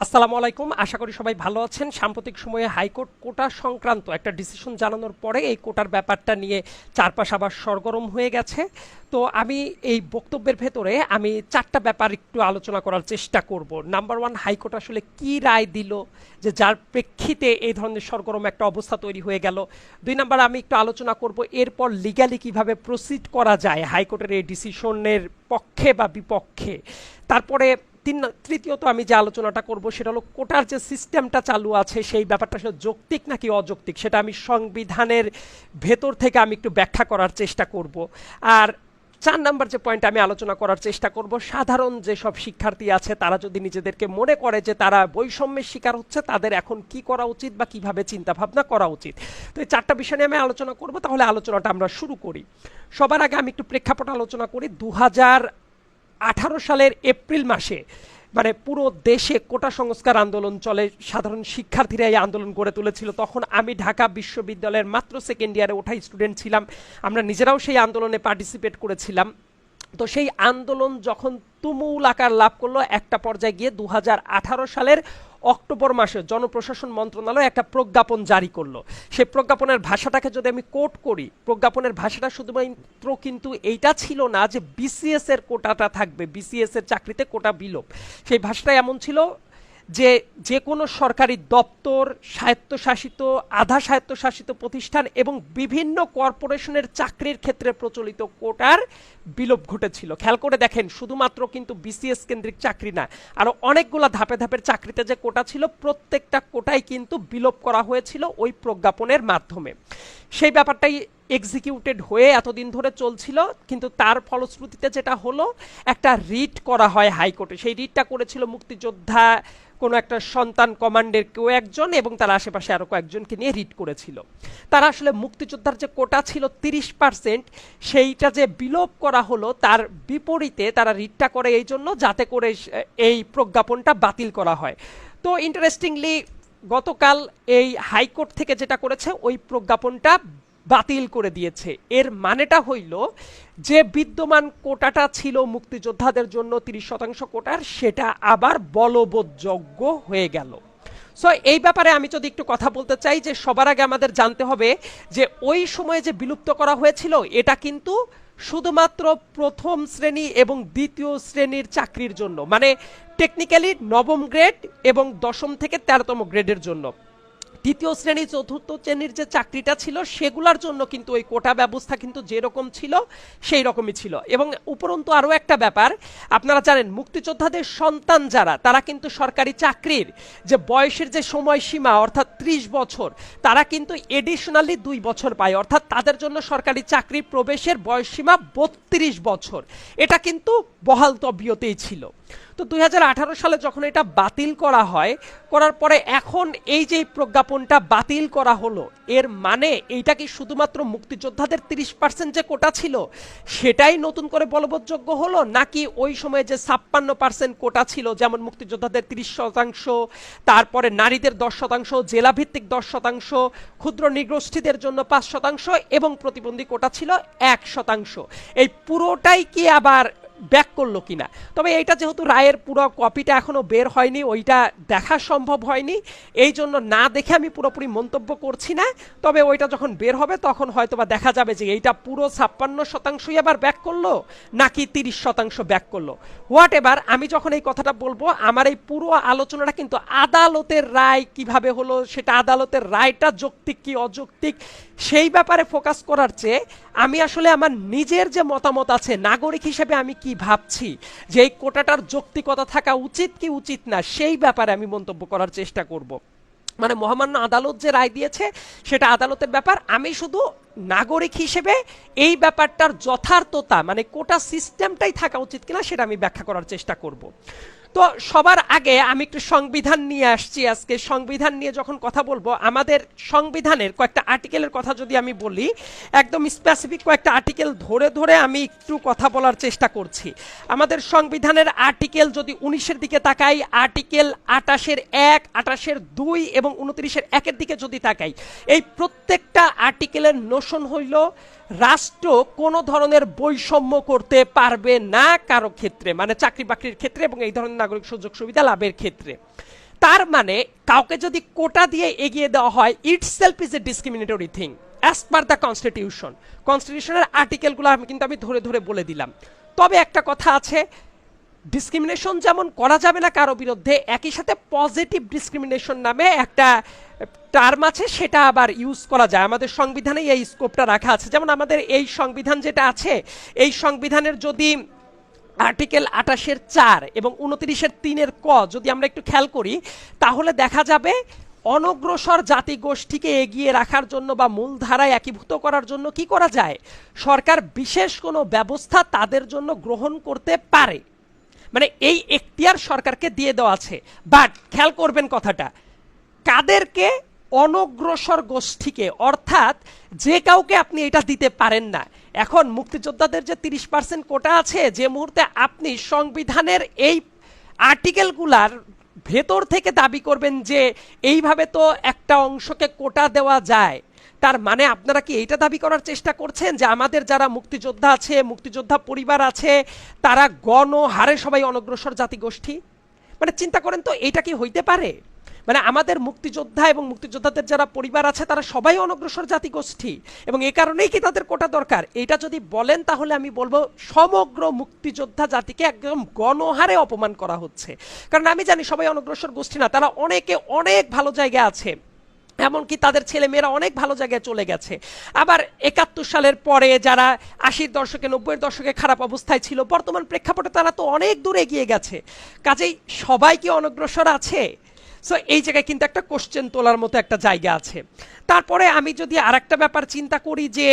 আসসালামু আলাইকুম। আশা করি সবাই ভালো আছেন। সাম্প্রতিক সময়ে হাইকোর্ট কোটা সংক্রান্ত একটা ডিসিশন জানানোর পরে এই কোটার ব্যাপারটা নিয়ে চারপাশ আবার সরগরম হয়ে গেছে। তো আমি এই বক্তব্যের ভেতরে আমি চারটা ব্যাপার একটু আলোচনা করার চেষ্টা করব। নাম্বার ওয়ান, হাইকোর্ট আসলে কি রায় দিল যে যার প্রেক্ষিতে এই ধরনের সরগরম একটা অবস্থা তৈরি হয়ে গেল। দুই নাম্বার, আমি একটু আলোচনা করব এরপর লিগ্যালি কিভাবে প্রসিড করা যায় হাইকোর্টের এই ডিসিশনের পক্ষে বা বিপক্ষে। তারপরে তৃতীয়ত আমি যে আলোচনাটা করব সেটা হলো কোটার যে সিস্টেমটা চালু আছে সেই ব্যাপারটা আসলে যৌক্তিক নাকি অযৌক্তিক, সেটা আমি সংবিধানের ভেতর থেকে আমি একটু ব্যাখ্যা করার চেষ্টা করব। আর চার নাম্বার যে পয়েন্ট আমি আলোচনা করার চেষ্টা করব, সাধারণ যেসব শিক্ষার্থী আছে তারা যদি নিজেদেরকে মনে করে যে তারা বৈষম্যের শিকার হচ্ছে, তাদের এখন কি করা উচিত বা কিভাবে চিন্তা ভাবনা করা উচিত। তো এই চারটা বিষয় নিয়ে আমি আলোচনা করব। তাহলে আলোচনাটা আমরা শুরু করি। সবার আগে আমি একটু প্রেক্ষাপট আলোচনা করি। 2018 সালের এপ্রিল মাসে মানে পুরো দেশে কোটা সংস্কার আন্দোলন চলে, সাধারণ শিক্ষার্থীরা এই আন্দোলন গড়ে তুলেছিল। তখন আমি ঢাকা বিশ্ববিদ্যালয়ের মাত্র সেকেন্ড ইয়ারে ওঠা স্টুডেন্ট ছিলাম। আমরা নিজেরাও সেই আন্দোলনে পার্টিসিপেট করেছিলাম। তো সেই আন্দোলন যখন তুমুল আকার লাভ করলো, একটা পর্যায়ে গিয়ে 2018 সালের অক্টোবর মাসে জনপ্রশাসন মন্ত্রণালয় একটা প্রজ্ঞাপন জারি করলো। সেই প্রজ্ঞাপনের ভাষাটাকে যদি আমি কোট করি, প্রজ্ঞাপনের ভাষাটা শুধুমাত্র কিন্তু এইটা ছিল না যে বিসিএস এর কোটাটা থাকবে, বিসিএস এর চাকরিতে কোটা বিলোপ। সেই ভাষাটা এমন ছিল যে যে কোনো সরকারি দপ্তর, স্বায়ত্তশাসিত, আধা স্বায়ত্তশাসিত প্রতিষ্ঠান এবং বিভিন্ন কর্পোরেশনের চাকরির ক্ষেত্রে প্রচলিত কোটার বিলোপ ঘটেছিল। খেয়াল করে দেখেন, শুধুমাত্র কিন্তু বিসিএস কেন্দ্রিক চাকরি না, আরো অনেকগুলা ধাপে ধাপের চাকরিতে যে কোটা ছিল প্রত্যেকটা কোটাই কিন্তু বিলোপ করা হয়েছিল ওই প্রজ্ঞাপনের মাধ্যমে। সেই ব্যাপারটাই এক্সিকিউটেড হয়ে এতদিন ধরে চলছিল, কিন্তু তার ফলশ্রুতিতে যেটা হলো, একটা রিট করা হয় হাইকোর্টে। সেই রিটটা করেছিল মুক্তিযোদ্ধা কোনো একটা সন্তান কমান্ডের কেউ একজন এবং তার আশেপাশে আরো কয়েকজনকে নিয়ে রিট করেছিল। তারা আসলে মুক্তিযোদ্ধার যে কোটা ছিল 30%, সেইটা যে বিলোপ করা হলো তার বিপরীতে তারা রিটটা করে এই জন্য যাতে করে এই প্রজ্ঞাপনটা বাতিল করা হয়। তো ইন্টারেস্টিংলি গতকাল এই হাইকোর্ট থেকে যেটা করেছে, ওই প্রজ্ঞাপনটা বাতিল করে দিয়েছে। এর মানেটা হইল যে বিদ্যমান কোটাটা ছিল মুক্তিযোদ্ধাদের জন্য 30% কোটার, সেটা আবার বলবৎযোগ্য হয়ে গেল। সো এই ব্যাপারে আমি যদি একটু কথা বলতে চাই, যে সবার আগে আমাদের জানতে হবে যে ওই সময়ে যে বিলুপ্ত করা হয়েছিল এটা কিন্তু শুধুমাত্র প্রথম শ্রেণী এবং দ্বিতীয় শ্রেণীর চাকরির জন্য, মানে টেকনিক্যালি নবম গ্রেড এবং দশম থেকে 13তম গ্রেডের জন্য। তৃতীয় শ্রেণী চতুর্থ শ্রেণীর যে চাকরিটা ছিল সেগুলোর জন্য কিন্তু ওই কোটা ব্যবস্থা কিন্তু যেরকম ছিল সেই রকমই ছিল। এবং উপরন্তু আরও একটা ব্যাপার, আপনারা জানেন মুক্তিযোদ্ধাদের সন্তান যারা, তারা কিন্তু সরকারি চাকরির যে বয়সের যে সময়সীমা অর্থাৎ 30 বছর, তারা কিন্তু এডিশনালি 2 বছর পায়, অর্থাৎ তাদের জন্য সরকারি চাকরি প্রবেশের বয়সসীমা 32 বছর। এটা কিন্তু বহাল তবিয়তেই ছিল। তো 2018 সালে যখন এটা বাতিল করা হয়, করার পরে এখন এই যে প্রজ্ঞাপনটা বাতিল করা হলো, এর মানে এইটা কি শুধুমাত্র মুক্তিযোদ্ধাদের 30% যে কোটা ছিল সেটাই নতুন করে বলবৎযোগ্য হলো, নাকি ওই সময় যে 56% কোটা ছিল, যেমন মুক্তিযোদ্ধাদের 30%, তারপরে নারীদের 10%, জেলাভিত্তিক 10%, ক্ষুদ্র নৃগোষ্ঠীদের জন্য 5% এবং প্রতিবন্ধী কোটা ছিল 1%, এই পুরোটাই কি আবার ব্যাক করলো কিনা? তবে এইটা যেহেতু রায়ের পুরো কপিটা এখনো বের হয়নি, ওইটা দেখা সম্ভব হয়নি, এই জন্য না দেখে আমি পুরোপুরি মন্তব্য করছি না। তবে ওইটা যখন বের হবে তখন হয়তো বা দেখা যাবে যে এইটা পুরো 56%ই আবার ব্যাক করলো নাকি 30% ব্যাক করলো। হোয়াট এভার, আমি যখন এই কথাটা বলবো, আমার এই পুরো আলোচনাটা কিন্তু আদালতের রায় কিভাবে হলো, সেটা আদালতের রায়টা যৌক্তিক কি অযৌক্তিক সেই ব্যাপারে ফোকাস করার চেয়ে আমি আসলে আমার নিজের যে মতামত আছে নাগরিক হিসেবে আমি কি ভাবছি, যে এই কোটাটার যৌক্তিকতা থাকা উচিত কি উচিত না, সেই ব্যাপারে আমি মন্তব্য করার চেষ্টা করব। মানে মহামান্য আদালত যে রায় দিয়েছে সেটা আদালতের ব্যাপার, আমি শুধু নাগরিক হিসেবে এই ব্যাপারটার যথার্থতা, মানে কোটা সিস্টেমটাই থাকা উচিত কিনা সেটা আমি ব্যাখ্যা করার চেষ্টা করব। তো সবার আগে আমি একটু সংবিধান নিয়ে আসছি। আজকে সংবিধান নিয়ে যখন কথা বলবো, আমাদের সংবিধানের কয়েকটা আর্টিকেলের কথা যদি আমি বলি, একদম স্পেসিফিক কয়েকটা আর্টিকেল ধরে ধরে আমি একটু কথা বলার চেষ্টা করছি। আমাদের সংবিধানের আর্টিকেল যদি 19-এর দিকে তাকাই, আর্টিকেল 28-এর 1, 28-এর 2 এবং 29-এর 1-এর দিকে যদি তাকাই, এই প্রত্যেকটা আর্টিকেলের নোশন হইল রাষ্ট্র কোনো ধরনের বৈষম্য করতে পারবে না কারো ক্ষেত্রে, মানে চাকরি বাকরির ক্ষেত্রে এবং এই ধরনের নাগরিক সুযোগ সুবিধা লাভের ক্ষেত্রে। তার মানে কাউকে যদি কোটা দিয়ে এগিয়ে দেওয়া হয়, itself is a discriminatory thing as per the constitution. কনস্টিটিউশনের আর্টিকেলগুলো আমি কিন্তু ধরে ধরে বলে দিলাম। তবে একটা কথা আছে, ডিসক্রিমিনেশন যেমন করা যাবে না কারো বিরুদ্ধে, একই সাথে পজিটিভ ডিসক্রিমিনেশন নামে একটা টার্ম আছে, সেটা আবার ইউজ করা যায়। আমাদের সংবিধানে এই স্কোপটা রাখা আছে। যেমন আমাদের এই সংবিধান যেটা আছে, এই সংবিধানের যদি আর্টিকেল 28-4 এবং 29-3 ক যদি আমরা একটু খেয়াল করি, তাহলে দেখা যাবে অনগ্রসর জাতিগোষ্ঠীকে এগিয়ে রাখার জন্য বা মূলধারায় একীভূত করার জন্য কি করা যায়, সরকার বিশেষ কোনো ব্যবস্থা তাদের জন্য গ্রহণ করতে পারে। মানে এই এখতিয়ার সরকারকে দিয়ে দেওয়া আছে। বাট খেয়াল করবেন কথাটা, কাদেরকে? অনগ্রসর গোষ্ঠীকে, অর্থাৎ যে কাউকে আপনি এটা দিতে পারেন না। এখন মুক্তিযোদ্ধাদের যে 30% কোটা আছে, যে মুহূর্তে আপনি সংবিধানের এই আর্টিকেলগুলার ভেতর থেকে দাবি করবেন যে এইভাবে তো একটা অংশকে কোটা দেওয়া যায়, তার মানে আপনারা কি এইটা দাবি করার চেষ্টা করছেন যে আমাদের যারা মুক্তিযোদ্ধা আছে, মুক্তিযোদ্ধা পরিবার আছে, তারা গণহারে সবাই অনগ্রসর জাতিগোষ্ঠী? মানে চিন্তা করেন তো, এটা কি হইতে পারে? মানে আমাদের মুক্তিযোদ্ধা এবং মুক্তিযোদ্ধাদের যারা পরিবার আছে তারা সবাই অনগ্রসর জাতিগোষ্ঠী, এবং এই কারণেই কি তাদের কোটা দরকার? এটা যদি বলেন তাহলে আমি বলবো সমগ্র মুক্তিযোদ্ধা জাতিকে একদম গণহারে অপমান করা হচ্ছে। কারণ আমি জানি সবাই অনগ্রসর গোষ্ঠী না, তারা অনেকে অনেক ভালো জায়গায় আছে, এমনকি তাদের ছেলে মেয়েরা অনেক ভালো জায়গায় চলে গেছে। আবার 71 সালের পরে যারা 80-র দশকে 90-এর দশকে খারাপ অবস্থায় ছিল, বর্তমান প্রেক্ষাপটে তারা তো অনেক দূর এগিয়ে গেছে। কাজেই সবাই কি অনগ্রসর আছে? সো এই জায়গায় কিন্তু একটা কোশ্চেন তোলার মতো একটা জায়গা আছে। তারপরে আমি যদি আরেকটা ব্যাপার চিন্তা করি, যে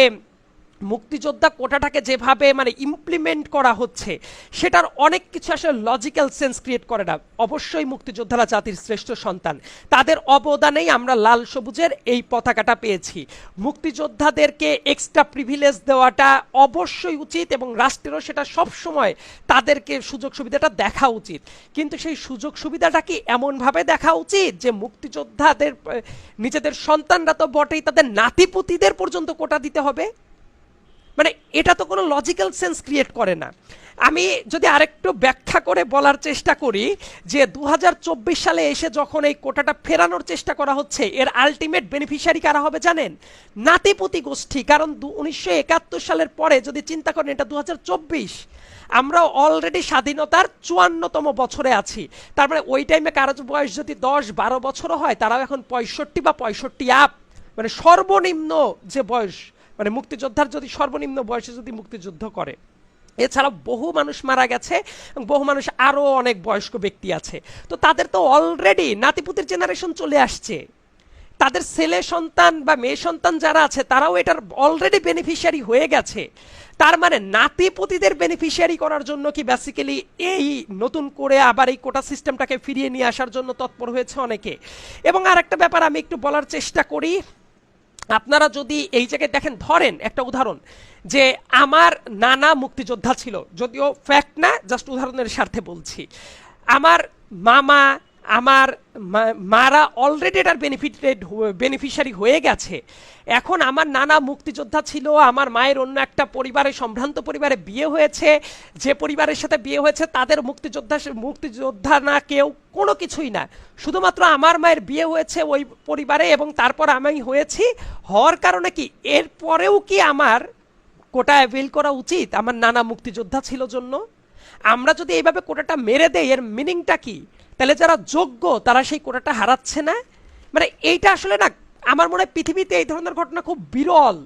মুক্তিযোদ্ধা কোটাটাকে যেভাবে মানে ইমপ্লিমেন্ট করা হচ্ছে, সেটার অনেক কিছু আসলে লজিক্যাল সেন্স ক্রিয়েট করে না। অবশ্যই মুক্তিযোদ্ধারা জাতির শ্রেষ্ঠ সন্তান, তাদের অবদানেই আমরা লাল সবুজের এই পতাকাটা পেয়েছি। মুক্তিযোদ্ধাদেরকে এক্সট্রা প্রিভিলেজ দেওয়াটা অবশ্যই উচিত, এবং রাষ্ট্রেরও সেটা সব সময় তাদেরকে সুযোগ সুবিধাটা দেখা উচিত। কিন্তু সেই সুযোগ সুবিধাটা কি এমনভাবে দেখা উচিত যে মুক্তিযোদ্ধাদের নিজেদের সন্তানরা তো বটেই, তাদের নাতিপুতিদের পর্যন্ত কোটা দিতে হবে? মানে এটা তো কোনো লজিক্যাল সেন্স ক্রিয়েট করে না। আমি যদি আরেকটু ব্যাখ্যা করে বলার চেষ্টা করি, যে 2024 সালে এসে যখন এই কোটাটা ফেরানোর চেষ্টা করা হচ্ছে, এর আলটিমেট বেনিফিশিয়ারি কারা হবে জানেন? নাতিপুতি গোষ্ঠী। কারণ 1971 সালের পরে যদি চিন্তা করেন, এটা 2024, আমরা অলরেডি স্বাধীনতার 54তম বছরে আছি। তার মানে ওই টাইমে কারো বয়স যদি 10-12 বছরও হয়, তারাও এখন 65 বা 65 আপ, মানে সর্বনিম্ন যে বয়স, মানে মুক্তিযোদ্ধার যদি সর্বনিম্ন বয়সে যদি মুক্তিযুদ্ধ করে। এছাড়া বহু মানুষ মারা গেছে, এবং বহু মানুষ আরো অনেক বয়স্ক ব্যক্তি আছে। তো তাদের তো অলরেডি নাতিপুতির জেনারেশন চলে আসছে, তাদের ছেলে সন্তান বা মেয়ে সন্তান যারা আছে তারাও এটার অলরেডি বেনিফিশিয়ারি হয়ে গেছে। তার মানে নাতিপুতিদের বেনিফিশিয়ারি করার জন্য কি বেসিক্যালি এই নতুন করে আবার এই কোটা সিস্টেমটাকে ফিরিয়ে নিয়ে আসার জন্য তৎপর হয়েছে অনেকে। এবং আর একটা ব্যাপার আমি একটু বলার চেষ্টা করি, আপনারা যদি এই জায়গায় দেখেন, ধরেন একটা উদাহরণ, যে আমার নানা মুক্তিযোদ্ধা ছিল, যদিও ফ্যাক্ট না, জাস্ট উদাহরণের স্বার্থে বলছি। আমার মামা, আমার মারা অলরেডি এটার বেনিফিশিয়ারি হয়ে গেছে। এখন আমার নানা মুক্তিযোদ্ধা ছিল, আমার মায়ের অন্য একটা পরিবারে, সম্ভ্রান্ত পরিবারে বিয়ে হয়েছে, যে পরিবারের সাথে বিয়ে হয়েছে তাদের মুক্তিযোদ্ধা না কেউ, কোনো কিছুই না, শুধুমাত্র আমার মায়ের বিয়ে হয়েছে ওই পরিবারে, এবং তারপর আমি হয়েছি। হওয়ার কারণে কি এরপরেও কি আমার কোটা অ্যাভেল করা উচিত আমার নানা মুক্তিযোদ্ধা ছিল জন্য? আমরা যদি এইভাবে কোটাটা মেরে দেই, এর মিনিংটা কি? তাহলে যারা যোগ্য তারা সেই কোটাটা হারাচ্ছে না? মানে এইটা আসলে না, আমার মনে হয় পৃথিবীতে এই ধরনের ঘটনা খুব বিরল,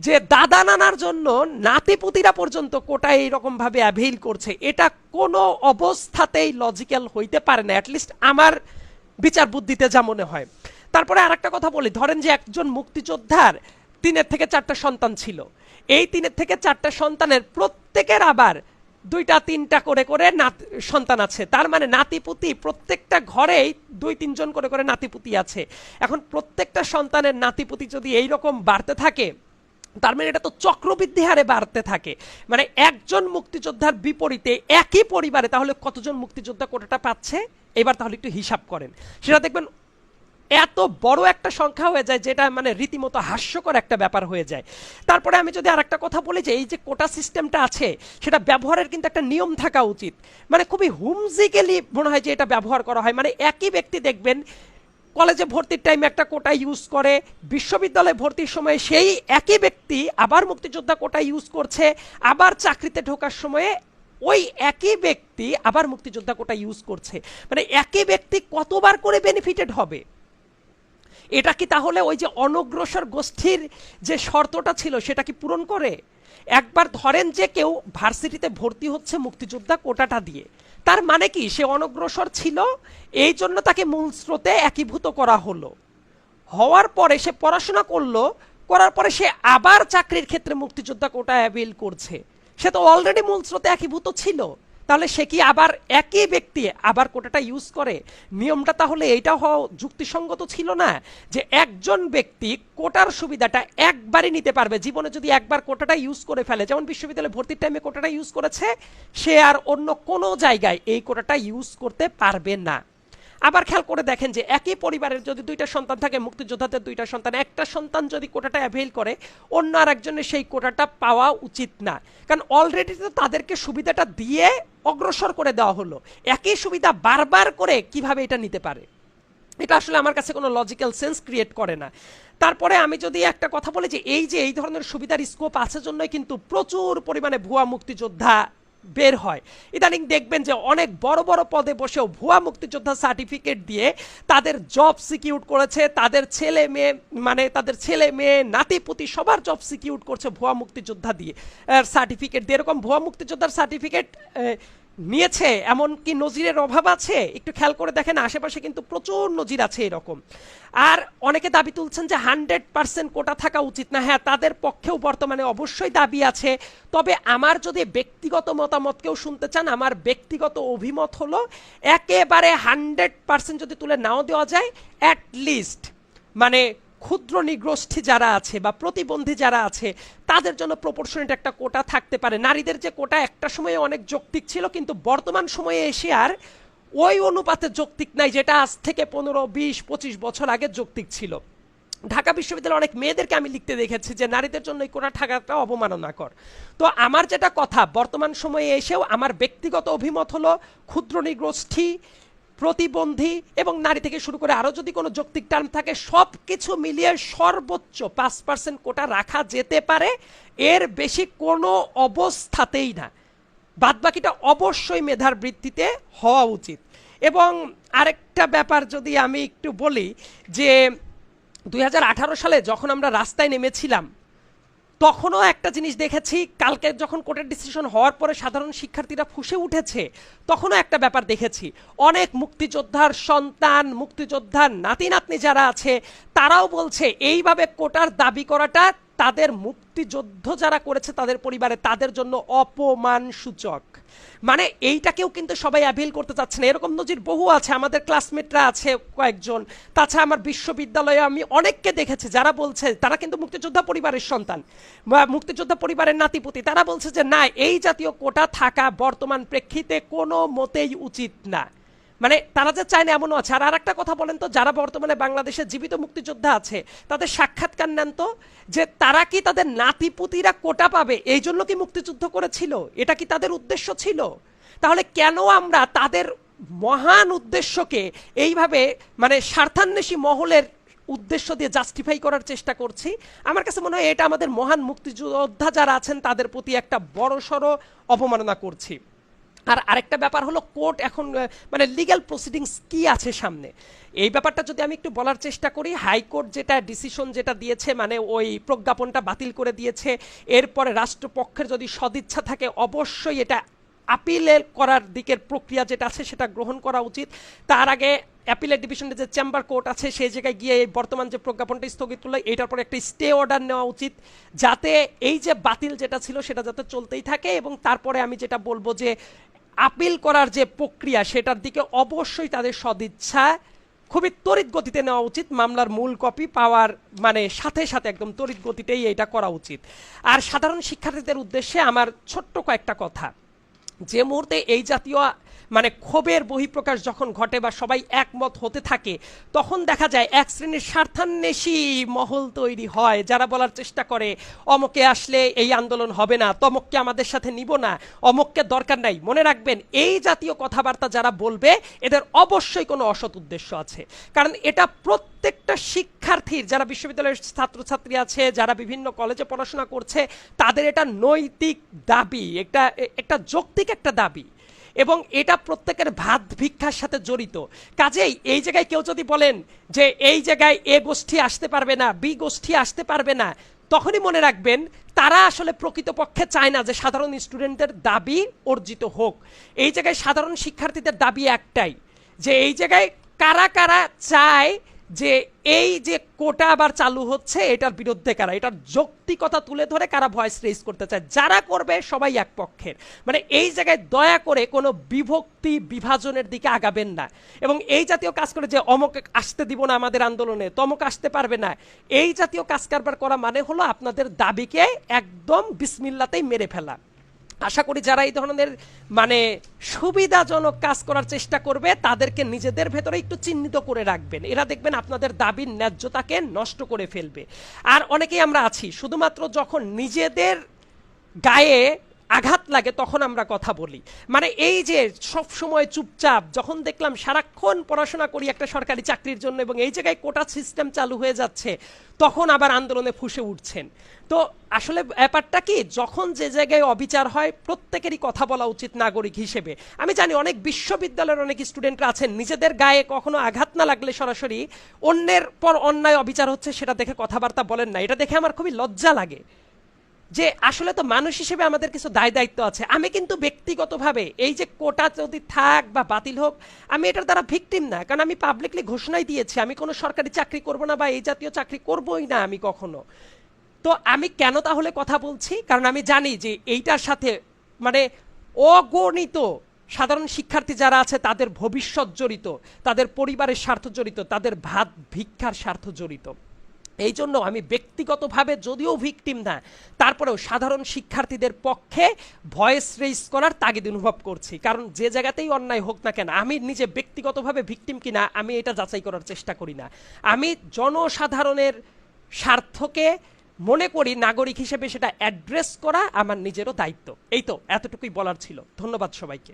যে দাদা নানার জন্য নাতিপুতিরা পর্যন্ত কোটা এইরকম ভাবে অ্যাভেইল করছে। এটা কোনো অবস্থাতেই লজিক্যাল হইতে পারে না, অ্যাটলিস্ট আমার বিচার বুদ্ধিতে যা মনে হয়। তারপরে আরেকটা কথা বলি, ধরেন যে একজন মুক্তিযোদ্ধার 3 থেকে 4টা সন্তান ছিল, এই 3 থেকে 4টা সন্তানের প্রত্যেকের আবার 2-3টা করে করে সন্তান আছে। তার মানে নাতিপুতি প্রত্যেকটা ঘরেই 2-3 জন করে করে নাতিপুতি আছে। এখন প্রত্যেকটা সন্তানের নাতিপুতি যদি এইরকম বাড়তে থাকে, তার মানে এটা তো চক্রবৃদ্ধি হারে বাড়তে থাকে। মানে একজন মুক্তিযোদ্ধার বিপরীতে একই পরিবারে তাহলে কতজন মুক্তিযোদ্ধা কোটাটা পাচ্ছে? এবার তাহলে একটু হিসাব করেন, সেটা দেখবেন এত বড় একটা সংখ্যা হয়ে যায় যেটা মানে রীতিমতো হাস্যকর একটা ব্যাপার হয়ে যায়। তারপরে আমি যদি আর একটা কথা বলি যে এই যে কোটা সিস্টেমটা আছে সেটা ব্যবহারের কিন্তু একটা নিয়ম থাকা উচিত। মানে খুবই হুমজিক্যালি মনে হয় যে এটা ব্যবহার করা হয়। মানে একই ব্যক্তি দেখবেন কলেজে ভর্তির টাইমে একটা কোটা ইউজ করে, বিশ্ববিদ্যালয়ে ভর্তির সময় সেই একই ব্যক্তি আবার মুক্তিযোদ্ধা কোটা ইউজ করছে, আবার চাকরিতে ঢোকার সময়ে ওই একই ব্যক্তি আবার মুক্তিযোদ্ধা কোটা ইউজ করছে। মানে একই ব্যক্তি কতবার করে বেনিফিটেড হবে? এটা কি তাহলে ওই যে অনগ্রসর গোষ্ঠীর যে শর্তটা ছিল সেটা কি পূরণ করে? একবার ধরেন যে কেউ ভার্সিটিতে ভর্তি হচ্ছে মুক্তিযোদ্ধা কোটাটা দিয়ে, তার মানে কি সে অনগ্রসর ছিল, এই জন্য তাকে মূল স্রোতে একীভূত করা হলো। হওয়ার পরে সে পড়াশোনা করলো, করার পরে সে আবার চাকরির ক্ষেত্রে মুক্তিযোদ্ধা কোটা অ্যাভেল করছে, সে তো অলরেডি মূল স্রোতে একীভূত ছিল। তাহলে সে কি আবার একই ব্যক্তি আবার কোটাটা ইউজ করে? নিয়মটা তাহলে এইটা হওয়া যুক্তিসঙ্গত ছিল না যে একজন ব্যক্তি কোটার সুবিধাটা একবারই নিতে পারবে জীবনে, যদি একবার কোটাটা ইউজ করে ফেলে, যেমন বিশ্ববিদ্যালয়ে ভর্তির টাইমে কোটাটা ইউজ করেছে, সে আর অন্য কোনো জায়গায় এই কোটাটা ইউজ করতে পারবে না। আবার খেয়াল করে দেখেন যে একই পরিবারের যদি দুইটা সন্তান থাকে, মুক্তিযোদ্ধাদের দুইটা সন্তান, একটা সন্তান যদি কোটাটা অ্যাভেল করে, অন্য আর একজনের সেই কোটাটা পাওয়া উচিত না, কারণ অলরেডি তো তাদেরকে সুবিধাটা দিয়ে অগ্রসর করে দেওয়া হলো। একই সুবিধা বারবার করে কিভাবে এটা নিতে পারে? এটা আসলে আমার কাছে কোনো লজিক্যাল সেন্স ক্রিয়েট করে না। তারপরে আমি যদি একটা কথা বলি যে এই ধরনের সুবিধার স্কোপ আছে জন্যই কিন্তু প্রচুর পরিমাণে ভুয়া মুক্তিযোদ্ধা বের হয়। ইদানিং দেখবেন যে অনেক বড় বড় পদে বসেও ভুয়া মুক্তিযোদ্ধা সার্টিফিকেট দিয়ে তাদের জব সিকিউর করেছে, তাদের ছেলে মেয়ে মানে তাদের ছেলে মেয়ে নাতিপুতি সবার জব সিকিউর করছে ভুয়া মুক্তিযোদ্ধা দিয়ে সার্টিফিকেট দিয়ে। এরকম ভুয়া মুক্তিযোদ্ধার সার্টিফিকেট নিয়েছে এমন কি নজিরের অভাব আছে? একটু খেয়াল করে দেখেন, আশেপাশে কিন্তু প্রচুর নজির আছে এরকম। আর অনেকে দাবি তুলছেন যে 100% কোটা থাকা উচিত না। হ্যাঁ, তাদের পক্ষেও বর্তমানে অবশ্যই দাবি আছে। তবে আমার যদি ব্যক্তিগত মতামতকেও শুনতে চান, আমার ব্যক্তিগত অভিমত হলো একেবারে 100% যদি তুলে নাও দেওয়া যায়, অ্যাটলিস্ট মানে ক্ষুদ্র নিগোষ্ঠী যারা আছে বা প্রতিবন্ধী যারা আছে তাদের জন্য প্রপোর্শনেট একটা কোটা থাকতে পারে। নারীদের যে কোটা একটা সময়ে অনেক যৌক্তিক ছিল, কিন্তু বর্তমান সময়ে এসে আর ওই অনুপাতে যৌক্তিক নাই যেটা আজ থেকে 15, 20, 25 বছর আগে যৌক্তিক ছিল। ঢাকা বিশ্ববিদ্যালয়ের অনেক মেয়েদেরকে আমি লিখতে দেখেছি যে নারীদের জন্য এই কোটা থাকাটা অবমাননাকর। তো আমার যেটা কথা, বর্তমান সময়ে এসেও আমার ব্যক্তিগত অভিমত হলো ক্ষুদ্র নিগোষ্ঠী, প্রতিবন্ধী এবং নারী থেকে শুরু করে আরো যদি কোনো যৌক্তিক টার্ম থাকে, সব কিছু মিলিয়ে সর্বোচ্চ 5% কোটা রাখা যেতে পারে, এর বেশি কোনো অবস্থাতেই না। বাদবাকিটা অবশ্যই মেধার ভিত্তিতে হওয়া উচিত। এবং আরেকটা ব্যাপার যদি আমি একটু বলি যে 2018 সালে যখন আমরা রাস্তায় নেমেছিলাম, তখনও একটা জিনিস দেখেছি, কালকে যখন কোর্টের ডিসিশন হওয়ার পরে সাধারণ শিক্ষার্থীরা ফুঁসে উঠেছে, তখনও একটা ব্যাপার দেখেছি, অনেক মুক্তিযোদ্ধার সন্তান, মুক্তিযোদ্ধার নাতি নাতনি যারা আছে তারাও বলছে এইভাবে কোটার দাবি করাটা তাদের মুক্তিযুদ্ধ যারা করেছে তাদের পরিবারে তাদের জন্য অপমান সূচক। মানে এইটাকেও কিন্তু সবাই অ্যাভিল করতে চাচ্ছে না। এরকম নজির বহু আছে, আমাদের ক্লাসমেটরা আছে কয়েকজন, তাছাড়া আমার বিশ্ববিদ্যালয়ে আমি অনেককে দেখেছি যারা বলছে তারা কিন্তু মুক্তিযোদ্ধা পরিবারের সন্তান বা মুক্তিযোদ্ধা পরিবারের নাতিপুতি, তারা বলছে যে না, এই জাতীয় কোটা থাকা বর্তমান প্রেক্ষিতে কোনো মতেই উচিত না। মানে তারা যে চায় না এমনও আছে। আর একটা কথা বলেন তো, যারা বর্তমানে বাংলাদেশে জীবিত মুক্তিযোদ্ধা আছে তাদের সাক্ষাৎকার নেন তো, যে তারা কি তাদের নাতিপুতিরা কোটা পাবে এই জন্য কি মুক্তিযুদ্ধ করেছিল? এটা কি তাদের উদ্দেশ্য ছিল? তাহলে কেন আমরা তাদের মহান উদ্দেশ্যকে এইভাবে মানে স্বার্থান্বেষী মহলের উদ্দেশ্য দিয়ে জাস্টিফাই করার চেষ্টা করছি? আমার কাছে মনে হয় এটা আমাদের মহান মুক্তিযোদ্ধা যারা আছেন তাদের প্রতি একটা বড়সড় অবমাননা করছি। আর আরেকটা ব্যাপার হলো, কোর্ট এখন মানে লিগ্যাল প্রসিডিংস কি আছে সামনে, এই ব্যাপারটা যদি আমি একটু বলার চেষ্টা করি। হাইকোর্ট যেটা ডিসিশন যেটা দিয়েছে, মানে ওই প্রজ্ঞাপনটা বাতিল করে দিয়েছে, এরপরে রাষ্ট্রপক্ষের যদি সদিচ্ছা থাকে অবশ্যই এটা আপিলের করার দিকের প্রক্রিয়া যেটা আছে সেটা গ্রহণ করা উচিত। তার আগে অ্যাপিলের ডিভিশনের যে চেম্বার কোর্ট আছে সেই জায়গায় গিয়ে বর্তমান যে প্রজ্ঞাপনটা স্থগিত করলো এটার পরে একটা স্টে অর্ডার নেওয়া উচিত, যাতে এই যে বাতিল যেটা ছিল সেটা যাতে চলতেই থাকে। এবং তারপরে আমি যেটা বলবো যে আপিল করার যে প্রক্রিয়া সেটার দিকে অবশ্যই তাদের সদিচ্ছা খুবই তড়িৎ গতিতে নেওয়া উচিত। মামলার মূল কপি পাওয়ার মানে সাথে সাথে একদম তড়িৎ গতিতেই এটা করা উচিত। আর সাধারণ শিক্ষার্থীদের উদ্দেশ্যে আমার ছোট্ট কয়েকটা কথা, যে মুহূর্তে এই জাতীয় মানে ক্ষোভের বহিঃপ্রকাশ যখন ঘটে বা সবাই একমত হতে থাকে, তখন দেখা যায় এক শ্রেণীর স্বার্থান্বেষী মহল তৈরি হয়, যারা বলার চেষ্টা করে অমকে আসলে এই আন্দোলন হবে না, তমককে আমাদের সাথে নিব না, অমককে দরকার নাই। মনে রাখবেন, এই জাতীয় কথাবার্তা যারা বলবে এদের অবশ্যই কোনো অসৎ উদ্দেশ্য আছে। কারণ এটা প্রত্যেকটা শিক্ষার্থীর, যারা বিশ্ববিদ্যালয়ের ছাত্রছাত্রী আছে, যারা বিভিন্ন কলেজে পড়াশোনা করছে, তাদের এটা নৈতিক দাবি, একটা যৌক্তিক একটা দাবি, এবং এটা প্রত্যেকের ভাত ভিক্ষার সাথে জড়িত। কাজেই এই জায়গায় কেউ যদি বলেন যে এই জায়গায় এ গোষ্ঠী আসতে পারবে না, বি গোষ্ঠী আসতে পারবে না, তখনই মনে রাখবেন তারা আসলে প্রকৃতপক্ষে চায় না যে সাধারণ স্টুডেন্টদের দাবি অর্জিত হোক। এই জায়গায় সাধারণ শিক্ষার্থীদের দাবি একটাই, যে এই জায়গায় কারা কারা চায় যে এই যে কোটা আবার চালু হচ্ছে এটার বিরুদ্ধে কারা, এটার যৌক্তিকতা তুলে ধরে কারা ভয়েস রেজ করতে চায়। যারা করবে সবাই এক পক্ষের। মানে এই জায়গায় দয়া করে কোনো বিভক্তি বিভাজনের দিকে আগাবেন না, এবং এই জাতীয় কাজ করে যে অমক আসতে দিব না আমাদের আন্দোলনে, তমক আসতে পারবে না, এই জাতীয় কাজ কারবার করা মানে হলো আপনাদের দাবিকে একদম বিসমিল্লাতেই মেরে ফেলা। আশা করি যারা এই ধরনের মানে সুবিধাজনক কাজ করার চেষ্টা করবে তাদেরকে নিজেদের ভেতরে একটু চিহ্নিত করে রাখবেন। এরা দেখবেন আপনাদের দাবির ন্যায্যতাকে নষ্ট করে ফেলবে। আর অনেকেই আমরা আছি শুধুমাত্র যখন নিজেদের গায়ে আঘাত লাগে তখন আমরা কথা বলি। মানে এই যে সব সময় চুপচাপ, যখন দেখলাম সারাক্ষণ পড়াশোনা করি একটা সরকারি চাকরির জন্য এবং এই জায়গায় কোটা সিস্টেম চালু হয়ে যাচ্ছে, তখন আবার আন্দোলনে ফুঁসে উঠছেন। তো আসলে ব্যাপারটা কি, যখন যে জায়গায় অবিচার হয় প্রত্যেকেরই কথা বলা উচিত নাগরিক হিসেবে। আমি জানি অনেক বিশ্ববিদ্যালয়ের অনেক স্টুডেন্টরা আছেন নিজেদের গায়ে কখনো আঘাত না লাগলে সরাসরি অন্যের পর অন্যায় অবিচার হচ্ছে সেটা দেখে কথাবার্তা বলেন না। এটা দেখে আমার খুবই লজ্জা লাগে যে আসলে তো মানুষ হিসেবে আমাদের কিছু দায় দায়িত্ব আছে। আমি কিন্তু ব্যক্তিগতভাবে এই যে কোটা যদি থাক বা বাতিল হোক, আমি এটার দ্বারা ভিকটিম না, কারণ আমি পাবলিকলি ঘোষণাই দিয়েছি আমি কোনো সরকারি চাকরি করব না বা এই জাতীয় চাকরি করবই না আমি কখনো। তো আমি কেন তাহলে কথা বলছি? কারণ আমি জানি যে এইটার সাথে মানে অগণিত সাধারণ শিক্ষার্থী যারা আছে তাদের ভবিষ্যৎ জড়িত, তাদের পরিবারের স্বার্থ জড়িত, তাদের ভাত ভিক্ষার স্বার্থ জড়িত। এই জন্য আমি ব্যক্তিগতভাবে যদিও ভিকটিম না, তারপরেও সাধারণ শিক্ষার্থীদের পক্ষে ভয়েস রেইজ করার তাগিদ অনুভব করছি। কারণ যে জায়গাতেই অন্যায় হোক না কেন, আমি নিজে ব্যক্তিগতভাবে ভিকটিম কিনা আমি এটা যাচাই করার চেষ্টা করি না। আমি জনসাধারণের স্বার্থকে মনে করি নাগরিক হিসেবে সেটা অ্যাড্রেস করা আমার নিজেরও দায়িত্ব। এই তো এতটুকুই বলার ছিল। ধন্যবাদ সবাইকে।